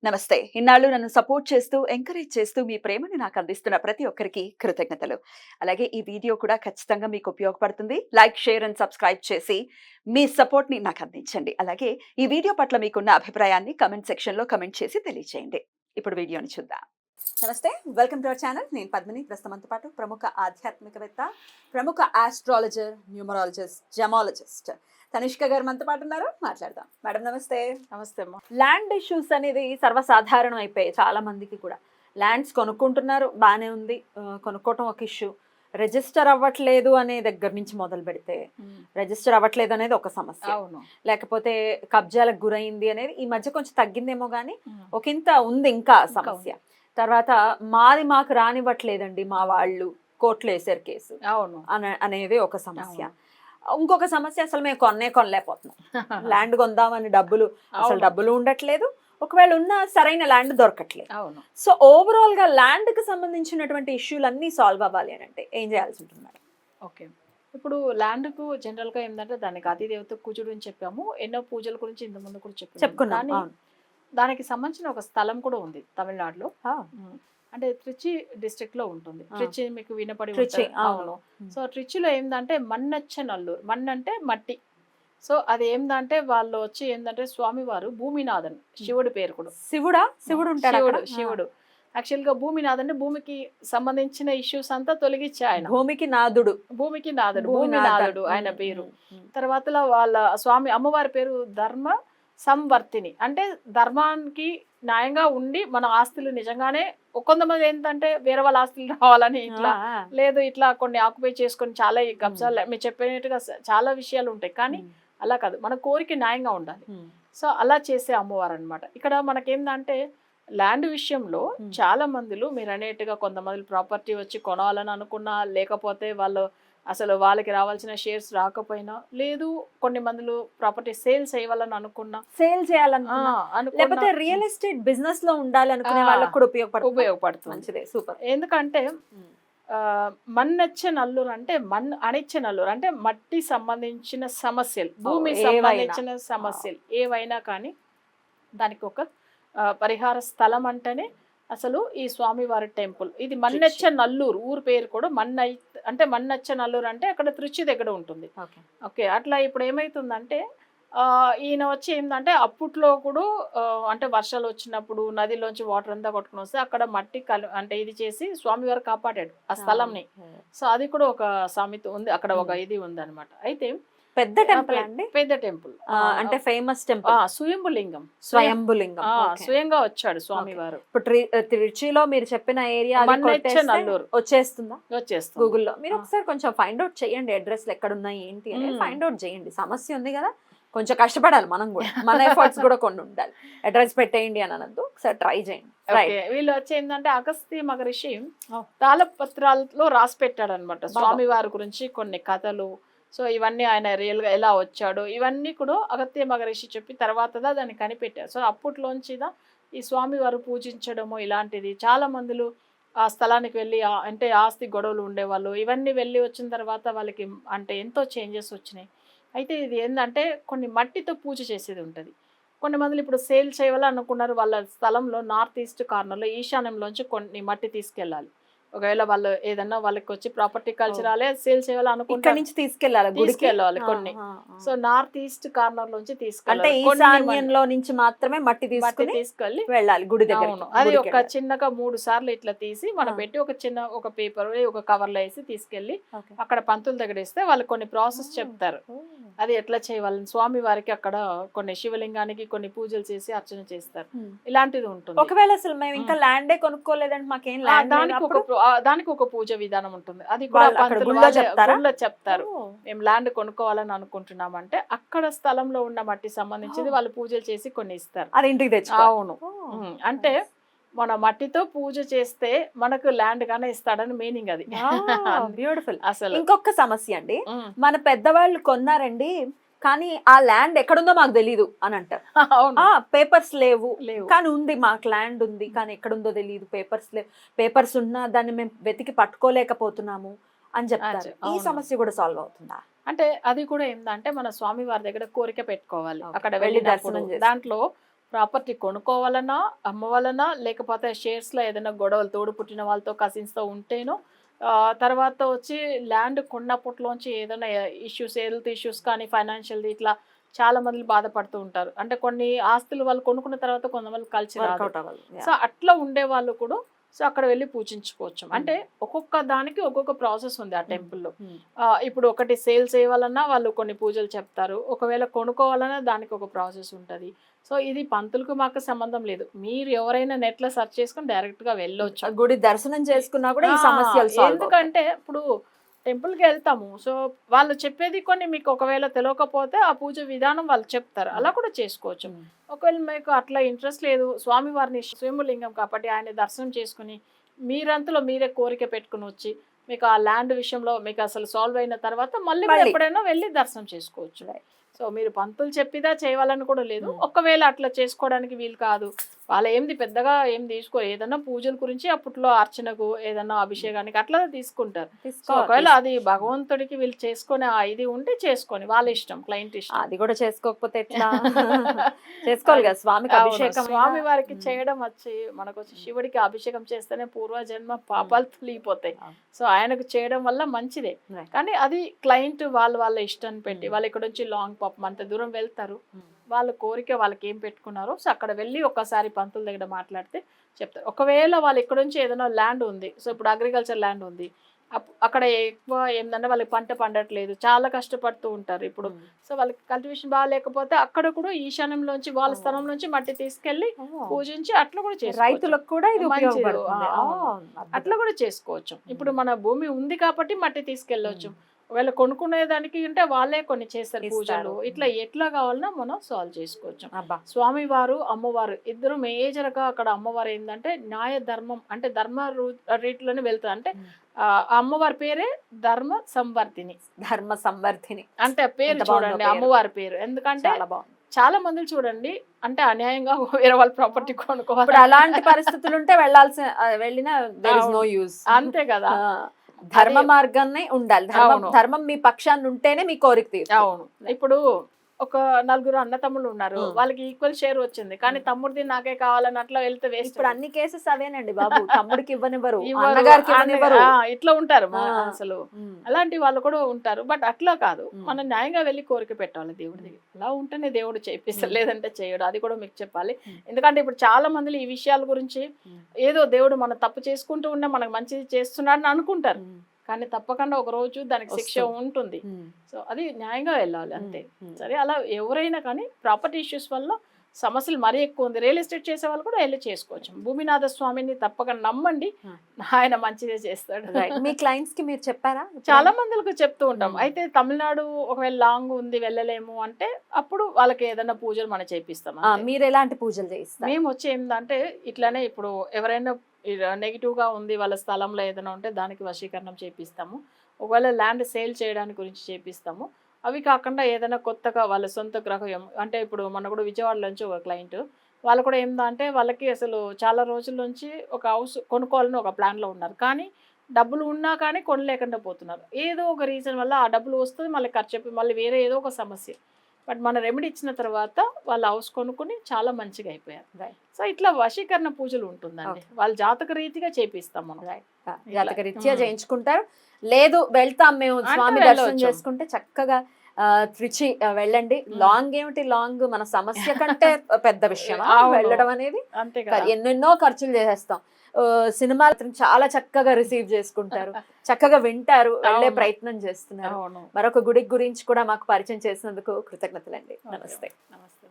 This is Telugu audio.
నమస్తే. ఇన్నాళ్ళు నన్ను సపోర్ట్ చేస్తూ, ఎంకరేజ్ చేస్తూ మీ ప్రేమని నాకు అందిస్తున్న ప్రతి ఒక్కరికి కృతజ్ఞతలు. అలాగే ఈ వీడియో కూడా ఖచ్చితంగా మీకు ఉపయోగపడుతుంది. లైక్, షేర్ అండ్ సబ్స్క్రైబ్ చేసి మీ సపోర్ట్‌ని నాకు అందించండి. అలాగే ఈ వీడియో పట్ల మీకున్న అభిప్రాయాన్ని కామెంట్ సెక్షన్‌లో కామెంట్ చేసి తెలియజేయండి. ఇప్పుడు వీడియోని చూద్దాం. నమస్తే. Welcome to our channel. నేను పద్మిని. ప్రస్తుతం మనతో పాటు ప్రముఖ ఆధ్యాత్మికవేత్త, ప్రముఖ ఆస్ట్రాలజర్, న్యూమరాలజిస్ట్, జెమాలజిస్ట్ తనిష్క గారు మనతో పాటు ఉన్నారు. మాట్లాడదాం. మేడం నమస్తే. నమస్తే అమ్మా. ల్యాండ్ ఇష్యూస్ అనేది సర్వసాధారణం అయిపోయాయి చాలా మందికి కూడా. ల్యాండ్స్ కొనుక్కుంటున్నారు, బాగానే ఉంది, కొనుక్కోవటం ఒక ఇష్యూ. రిజిస్టర్ అవ్వట్లేదు అనే దగ్గర నుంచి మొదలు పెడితే రిజిస్టర్ అవ్వట్లేదు అనేది ఒక సమస్య. అవును. లేకపోతే కబ్జాలకు గురైంది అనేది ఈ మధ్య కొంచెం తగ్గిందేమో కానీ ఒకంత ఉంది ఇంకా సమస్య. తర్వాత మాకు రానివ్వట్లేదండి మా వాళ్ళు, కోర్టులో వేసారు కేసు అవును అనేది ఒక సమస్య. ఇంకొక సమస్య, అసలు మేము కొనలేకపోతున్నాం. ల్యాండ్ కొందామని డబ్బులు ఉండట్లేదు, ఒకవేళ ఉన్న సరైన ల్యాండ్ దొరకట్లేదు. అవును. సో ఓవరాల్ గా ల్యాండ్ కి సంబంధించినటువంటి ఇష్యూలు అన్ని సాల్వ్ అవ్వాలి అని అంటే ఏం చేయాల్సి ఉంటుంది మేడం? ఓకే, ఇప్పుడు ల్యాండ్కు జనరల్గా ఏంటంటే దానికి అతిదేవత కూచుడు అని చెప్పాము, ఎన్నో పూజల గురించి ఇంత ముందు కూడా చెప్పుకున్నాం. కానీ దానికి సంబంధించిన ఒక స్థలం కూడా ఉంది తమిళనాడులో. అంటే ట్రిచి డిస్ట్రిక్ట్ లో ఉంటుంది. ట్రిచి మీకు వినపడి ఉంటుంది. అవును. సో ట్రిచిలో ఏంటంటే మన్నచ్చనల్లూరు, మన్ అంటే మట్టి. సో అది ఏంటంటే వాళ్ళు వచ్చి ఏంటంటే స్వామివారు భూమినాథన్, శివుడి పేరు కూడా. శివుడు యాక్చువల్ గా భూమినాథ్ అంటే భూమికి సంబంధించిన ఇష్యూస్ అంతా తొలగించి ఆయన భూమికి నాథుడు భూమినాథుడు ఆయన పేరు. తర్వాత వాళ్ళ స్వామి అమ్మవారి పేరు ధర్మ సంవర్తిని, అంటే ధర్మానికి న్యాయంగా ఉండి మన ఆస్తులు నిజంగానే. కొంతమంది ఏంటంటే వేరే వాళ్ళ ఆస్తులు రావాలని ఇట్లా లేదు, ఇట్లా కొన్ని ఆక్యుపై చేసుకొని చాలా కబ్జాలు మీరు చెప్పినట్టుగా చాలా విషయాలు ఉంటాయి. కానీ అలా కాదు, మన కోరిక న్యాయంగా ఉండాలి. సో అలా చేసే అమ్మవారు అనమాట. ఇక్కడ మనకేందంటే ల్యాండ్ విషయంలో చాలా మందిలు మీరు అనేట్టుగా కొంతమంది ప్రాపర్టీ వచ్చి కొనాలని అనుకున్నా, లేకపోతే వాళ్ళు అసలు వాళ్ళకి రావాల్సిన షేర్స్ రాకపోయినా, లేదు కొన్ని మందులు ప్రాపర్టీ సేల్ చేయాలని అనుకున్నా, లేకపోతే రియల్ ఎస్టేట్ బిజినెస్ లో ఉండాలి అనుకునే వాళ్ళకి కూడా ఉపయోగపడుతుంది. సూపర్. ఎందుకంటే మన్నెచ్చ నల్లూరు అంటే అనిచ్చ నల్లూరు అంటే మట్టి సంబంధించిన సమస్యలు, భూమి సంబంధించిన సమస్యలు ఏవైనా కానీ దానికి ఒక పరిహార స్థలం అంటేనే అసలు ఈ స్వామివారి టెంపుల్. ఇది మన్నెచ్చ నల్లూరు, ఊరు పేరు కూడా మన్నెచ్చ నల్లూరు అంటే అక్కడ త్రిచి దగ్గర ఉంటుంది. ఓకే, అట్లా ఇప్పుడు ఏమైతుందంటే ఈయన వచ్చి ఏంటంటే అప్పట్లో కూడా అంటే వర్షాలు వచ్చినప్పుడు నదిలోంచి వాటర్ అంతా కొట్టుకుని వస్తే అక్కడ మట్టి అంటే ఇది చేసి స్వామివారు కాపాడాడు ఆ స్థలంని. సో అది కూడా ఒక సామెత ఉంది అక్కడ, ఒక ఇది ఉంది అనమాట. అయితే పెద్ద టెంపుల్ అండి, పెద్ద టెంపుల్ అంటే ఫేమస్ టెంపుల్. స్వయంభులింగం స్వయంగా వచ్చాడు స్వామివారు. ఇప్పుడు తిరుచిలో మీరు చెప్పిన ఏరియా నల్లూరు వచ్చేస్తుంది గూగుల్లో. మీరు ఒకసారి కొంచెం ఫైండ్ అవుట్ చేయండి, అడ్రస్లు ఎక్కడ ఉన్నాయి ఏంటి అని ఫైండ్ అవుట్ చేయండి. సమస్య ఉంది కదా, కొంచెం కష్టపడాలి మనం కూడా, మన ఎఫర్ట్స్ కూడా కొన్ని ఉండాలి. అడ్రస్ పెట్టేయండి అని అనద్దు, ఒకసారి ట్రై చేయండి. వీళ్ళు వచ్చి ఏంటంటే అగస్త్య మహర్షి తాళపత్రాలలో రాసి పెట్టాడు అనమాట స్వామివారి గురించి కొన్ని కథలు. సో ఇవన్నీ ఆయన రియల్ గా ఎలా వచ్చాడో ఇవన్నీ కూడా అగస్త్య మహర్షి చెప్పి తర్వాత దాన్ని కనిపెట్టారు. సో అప్పట్లోంచిదా ఈ స్వామివారు పూజించడము ఇలాంటిది. చాలా మందిలు ఆ స్థలానికి వెళ్ళి అంటే ఆస్తి గొడవలు ఉండేవాళ్ళు, ఇవన్నీ వెళ్ళి వచ్చిన తర్వాత వాళ్ళకి అంటే ఎంతో చేంజెస్ వచ్చినాయి. అయితే ఇది ఏంటంటే కొన్ని మట్టితో పూజ చేసేది ఉంటుంది. కొన్ని మందిలు ఇప్పుడు సేల్ చేయాలనుకున్నారు, వాళ్ళ స్థలంలో నార్త్ ఈస్ట్ కార్నర్లో ఈశాన్యంలోంచి కొన్ని మట్టి తీసుకెళ్ళాలి. ఒకవేళ వాళ్ళు ఏదన్నా వాళ్ళకి వచ్చి ప్రాపర్టీ కల్చరాలే సేల్ చేయాలనుకుంటే నుంచి తీసుకెళ్ళాలి కొన్ని. సో నార్త్ ఈస్ట్ కార్నర్ నుంచి నుంచి మాత్రమే మట్టి తీసుకెళ్ళి వెళ్ళాలి గుడి దగ్గర. అది ఒక చిన్నగా 3 సార్లు ఇట్లా తీసి మనం పెట్టి ఒక పేపర్ ఒక కవర్ లో వేసి తీసుకెళ్లి అక్కడ పంతుల దగ్గర ఇస్తే వాళ్ళు కొన్ని ప్రాసెస్ చెప్తారు, అది ఎట్లా చేయాలని. స్వామి వారికి అక్కడ కొన్ని శివలింగానికి కొన్ని పూజలు చేసి అర్చన చేస్తారు. ఇలాంటిది ఉంటుంది. ఒకవేళ అసలు మేము ఇంకా ల్యాండే కొనుక్కోలేదంటే మాకేం దానికి ఒక పూజ విధానం ఉంటుంది. అది కూడా చెప్తారు. మేము ల్యాండ్ కొనుక్కోవాలని అనుకుంటున్నామంటే అక్కడ స్థలంలో ఉన్న మట్టి సంబంధించింది వాళ్ళు పూజలు చేసి కొన్ని ఇస్తారు, అది ఇంటికి తెచ్చు. అవును, అంటే మన మట్టితో పూజ చేస్తే మనకు ల్యాండ్ గానే ఇస్తాడని మీనింగ్. అది బ్యూటిఫుల్. అసలు ఇంకొక సమస్య అండి, మన పెద్దవాళ్ళు కొన్నారండి కానీ ఆ ల్యాండ్ ఎక్కడుందో మాకు తెలీదు అని అంటారు. పేపర్స్ లేవు కానీ ఉంది, మాకు ల్యాండ్ ఉంది కానీ ఎక్కడుందో తెలియదు, పేపర్స్ లేవు, పేపర్స్ ఉన్నా దాన్ని మేము వెతికి పట్టుకోలేకపోతున్నాము అని చెప్తారు. ఈ సమస్య కూడా సాల్వ్ అవుతుందా? అంటే అది కూడా ఏంటంటే మన స్వామి వారి దగ్గర కోరిక పెట్టుకోవాలి, అక్కడ వెళ్ళి దర్శనం. దాంట్లో ప్రాపర్టీ కొనుక్కోవాలన్నా, అమ్మవాలన్నా, లేకపోతే షేర్స్‌లో ఏదైనా గొడవలు తోడు పుట్టిన వాళ్ళతో, కజిన్స్‌తో ఉంటేనో, తర్వాత వచ్చి ల్యాండ్ కొన్నప్పట్లోంచి ఏదైనా ఇష్యూస్, హెల్త్ ఇష్యూస్ కానీ, ఫైనాన్షియల్‌ది ఇట్లా చాలా మంది బాధపడుతూ ఉంటారు. అంటే కొన్ని ఆస్తులు వాళ్ళు కొనుక్కున్న తర్వాత కొంతమంది కలిసి రాదు. వర్కౌట్ అవ్వాలి. సో, అట్లా ఉండేవాళ్ళు కూడా సో, అక్కడ వెళ్ళి పూజించుకోవచ్చు. అంటే ఒక్కొక్క దానికి ఒక్కొక్క ప్రాసెస్ ఉంది ఆ టెంపుల్‌లో. ఇప్పుడు ఒకటి సేల్ చేయాలన్నా వాళ్ళు కొన్ని పూజలు చెప్తారు. ఒకవేళ కొనుక్కోవాలన్నా దానికి ఒక ప్రాసెస్ ఉంటది. సో, ఇది పంతులకు మాకు సంబంధం లేదు. మీరు ఎవరైనా నెట్‌లో సెర్చ్ చేసుకొని డైరెక్ట్‌గా వెళ్ళొచ్చు. గుడి దర్శనం చేసుకున్నా కూడా ఈ సమస్యలు సాల్వ్ అవుతాయి. ఎందుకంటే ఇప్పుడు టెంపుల్‌కి వెళ్తాము. సో, వాళ్ళు చెప్పేది కొన్ని మీకు ఒకవేళ తెలియకపోతే ఆ పూజ విధానం వాళ్ళు చెప్తారు. అలా కూడా చేసుకోవచ్చు. ఒకవేళ మీకు అట్లా ఇంట్రెస్ట్ లేదు, స్వామివారిని స్వయంలింగం కాబట్టి ఆయన దర్శనం చేసుకుని మీరంతలో మీరే కోరిక పెట్టుకుని వచ్చి మీకు ఆ ల్యాండ్ విషయంలో మీకు అసలు సాల్వ్ అయిన తర్వాత మళ్ళీ మీరు ఎప్పుడైనా వెళ్ళి దర్శనం చేసుకోవచ్చు. సో, మీరు పంతులు చెప్పిదా చేయాలని కూడా లేదు. ఒకవేళ అట్లా చేసుకోవడానికి వీలు కాదు, వాళ్ళు ఏంది పెద్దగా ఏం తీసుకో, ఏదన్నా పూజల గురించి అప్పట్లో అర్చనకు ఏదన్నా అభిషేకానికి అట్లా తీసుకుంటారు. సో, ఒకవేళ అది భగవంతుడికి వీళ్ళు చేసుకునే ఆ ఇది ఉంటే చేసుకొని వాళ్ళ ఇష్టం, క్లయింట్ ఇష్టం. అది కూడా చేసుకోకపోతే ఎట్లా? చేసుకోవాలి కదా స్వామికి అభిషేకం. స్వామి వారికి చేయడం వచ్చి మనకు వచ్చి శివుడికి అభిషేకం చేస్తేనే పూర్వజన్మ పాపాలు తొలిగిపోతాయి. సో, ఆయనకు చేయడం వల్ల మంచిదే. కానీ అది క్లయింట్ వాళ్ళ ఇష్టాన్ని పెట్టి వాళ్ళు ఇక్కడ నుంచి లాంగ్ పాపం అంత దూరం వెళ్తారు, వాళ్ళ కోరిక వాళ్ళకి ఏం పెట్టుకున్నారో సో అక్కడ వెళ్ళి ఒక్కసారి పంతుల దగ్గర మాట్లాడితే చెప్తారు. ఒకవేళ వాళ్ళు ఇక్కడ నుంచి ఏదైనా ల్యాండ్ ఉంది, సో ఇప్పుడు అగ్రికల్చర్ ల్యాండ్ ఉంది, అక్కడ ఎక్కువ ఏంటంటే వాళ్ళకి పంట పండట్లేదు, చాలా కష్టపడుతూ ఉంటారు ఇప్పుడు. సో వాళ్ళకి కల్టివేషన్ బాగా లేకపోతే అక్కడ కూడా ఈశాన్యంలోంచి వాళ్ళ స్థలం నుంచి మట్టి తీసుకెళ్లి పూజించి అట్లా కూడా చేసుకోవచ్చు. రైతులకు కూడా ఇది ఉపయోగపడుతుంది. అట్లా కూడా చేసుకోవచ్చు. ఇప్పుడు మన భూమి ఉంది కాబట్టి మట్టి తీసుకెళ్ళవచ్చు. ఒకవేళ కొనుక్కునేదానికి ఉంటే వాళ్ళే కొన్ని చేస్తారు పూజలు. ఇట్లా ఎట్లా కావాలన్నా మనం సాల్వ్ చేసుకోవచ్చు. స్వామివారు అమ్మవారు ఇద్దరు మేజర్ గా అక్కడ అమ్మవారు ఏంటంటే న్యాయ ధర్మం అంటే ధర్మ రీతిలోనే వెళ్తారు. అంటే అమ్మవారి పేరే ధర్మ సంవర్ధిని. ధర్మ సంవర్ధిని అంటే పేరు చూడండి అమ్మవారి పేరు. ఎందుకంటే చాలా మంది చూడండి అంటే అన్యాయంగా వేరే వాళ్ళ ప్రాపర్టీ కొనుక్కోవాలి, అలాంటి పరిస్థితులు ఉంటే వెళ్ళిన నో యూస్. అంతే కదా. ధర్మ మార్గాన్ని ఉండాలి. ధర్మం మీ పక్షాన్ని ఉంటేనే మీ కోరిక తీరుతుంది. అవును. ఇప్పుడు ఒక నలుగురు అన్న తమ్ముళ్ళు ఉన్నారు, వాళ్ళకి ఈక్వల్ షేర్ వచ్చింది, కానీ తమ్ముడిది నాకే కావాలని అట్లా వెళ్తే వేస్ట్. ఇప్పుడు అన్ని కేసెస్ అవేనండి బాబు. తమ్ముడికి ఇవ్వనివ్వరు, ఇట్లా ఉంటారు అసలు. అలాంటి వాళ్ళు కూడా ఉంటారు. బట్ అట్లా కాదు, మనం న్యాయంగా వెళ్ళి కోరిక పెట్టాలి దేవుడి దగ్గర. అలా ఉంటేనే దేవుడు చేపిస్తారు, లేదంటే చేయడు. అది కూడా మీకు చెప్పాలి. ఎందుకంటే ఇప్పుడు చాలా మంది ఈ విషయాల గురించి ఏదో దేవుడు మనం తప్పు చేసుకుంటూ ఉన్నా మనకు మంచిది చేస్తున్నాడని అనుకుంటారు, కానీ తప్పకుండా ఒక రోజు దానికి శిక్ష ఉంటుంది. సో అది న్యాయంగా వెళ్ళాలి అంతే. సరే, అలా ఎవరైనా కానీ ప్రాపర్టీ ఇష్యూస్ వల్ల సమస్యలు మరీ ఎక్కువ ఉంది, రియల్ ఎస్టేట్ చేసే వాళ్ళు కూడా వెళ్ళి చేసుకోవచ్చు. భూమినాథ స్వామిని తప్పకుండా నమ్మండి, ఆయన మంచిదే చేస్తాడు. మీ క్లయింట్స్ కి మీరు చెప్పారా? చాలా మందికి చెప్తూ ఉంటాం. అయితే తమిళనాడు ఒకవేళ లాంగ్ ఉంది వెళ్ళలేము అంటే అప్పుడు వాళ్ళకి ఏదైనా పూజలు మనం చేపిస్తాం. మీరు ఎలాంటి పూజలు చేయిస్తారు? మేము వచ్చి ఏంటంటే ఇట్లానే ఇప్పుడు ఎవరైనా నెగిటివ్గా ఉంది వాళ్ళ స్థలంలో ఏదైనా ఉంటే దానికి వశీకరణం చేపిస్తాము. ఒకవేళ ల్యాండ్ సేల్ చేయడానికి గురించి చేపిస్తాము. అవి కాకుండా ఏదైనా కొత్తగా వాళ్ళ సొంత గ్రహం అంటే ఇప్పుడు మన కూడా విజయవాడలో నుంచి ఒక క్లయింట్ వాళ్ళు కూడా ఏంటంటే వాళ్ళకి అసలు చాలా రోజుల నుంచి ఒక హౌస్ కొనుక్కోవాలని ఒక ప్లాన్లో ఉన్నారు, కానీ డబ్బులు ఉన్నా కానీ కొనలేకుండా పోతున్నారు. ఏదో ఒక రీజన్ వల్ల ఆ డబ్బులు వస్తుంది, మళ్ళీ ఖర్చు మళ్ళీ వేరే ఏదో ఒక సమస్య. బట్ మన రెమెడీ ఇచ్చిన తర్వాత వాళ్ళ హౌస్ కొనుక్కొని చాలా మంచిగా అయిపోయారు. సో ఇట్లా వశీకరణ పూజలు ఉంటుందండి, వాళ్ళ జాతక రీతిగా చేపిస్తాం మనం. జాతక రీత్యా చేయించుకుంటారు. లేదు వెళ్తాం మేము స్వామి దర్శనం చేసుకుంటే చక్కగా త్రిచి వెళ్ళండి. లాంగ్ ఏమిటి, లాంగ్ మన సమస్య కంటే పెద్ద విషయం వెళ్ళడం అనేది. ఎన్నెన్నో ఖర్చులు చేసేస్తాం. సినిమాలు చాలా చక్కగా రిసీవ్ చేసుకుంటారు, చక్కగా వింటారు, వెళ్ళే ప్రయత్నం చేస్తున్నారు. మరొక గుడి గురించి కూడా మాకు పరిచయం చేసినందుకు కృతజ్ఞతలండి. నమస్తే. నమస్తే.